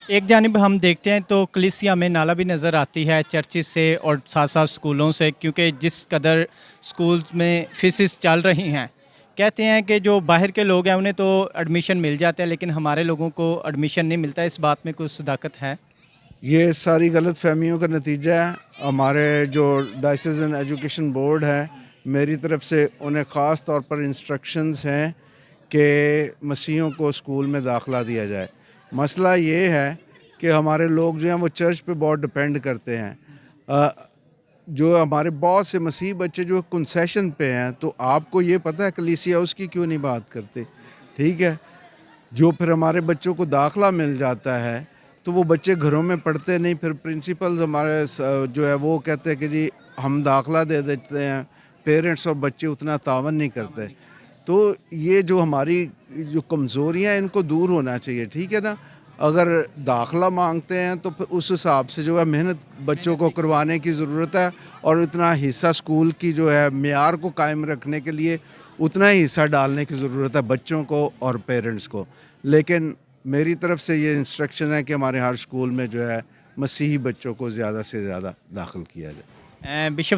एक जानिब हम देखते हैं तो कलीसिया में नाला भी नज़र आती है चर्चिस से और साथ साथ स्कूलों से, क्योंकि जिस कदर स्कूल्स में फ़ीसेस चल रही हैं, कहते हैं कि जो बाहर के लोग हैं उन्हें तो एडमिशन मिल जाता है लेकिन हमारे लोगों को एडमिशन नहीं मिलता। इस बात में कुछ सदाकत है? ये सारी गलत फहमियों का नतीजा है। हमारे जो डायसीजन एजुकेशन बोर्ड है, मेरी तरफ से उन्हें ख़ास तौर पर इंस्ट्रक्शंस हैं कि मसीहों को स्कूल में दाखिला दिया जाए। मसला ये है कि हमारे लोग जो हैं वो चर्च पे बहुत डिपेंड करते हैं। अ, जो हमारे बहुत से मसीही बच्चे जो कंसेशन पे हैं, तो आपको ये पता है कलीसिया उसकी क्यों नहीं बात करते? ठीक है? जो फिर हमारे बच्चों को दाखिला मिल जाता है, तो वो बच्चे घरों में पढ़ते नहीं, फिर प्रिंसिपल्स हमारे जो है वो कहते हैं कि जी हम दाखिला दे देते हैं, पेरेंट्स और बच्चे उतना तावन नहीं करते। तो ये जो हमारी जो कमज़ोरियाँ हैं इनको दूर होना चाहिए, ठीक है ना? अगर दाखिला माँगते हैं तो फिर उस हिसाब से जो है मेहनत बच्चों को करवाने की ज़रूरत है, और इतना हिस्सा स्कूल की जो है मेयार को कायम रखने के लिए उतना ही हिस्सा डालने की ज़रूरत है बच्चों को और पेरेंट्स को। लेकिन मेरी तरफ से ये इंस्ट्रक्शन है कि हमारे हर स्कूल में जो है मसीही बच्चों को ज़्यादा से ज़्यादा दाखिल किया जाए। बिशप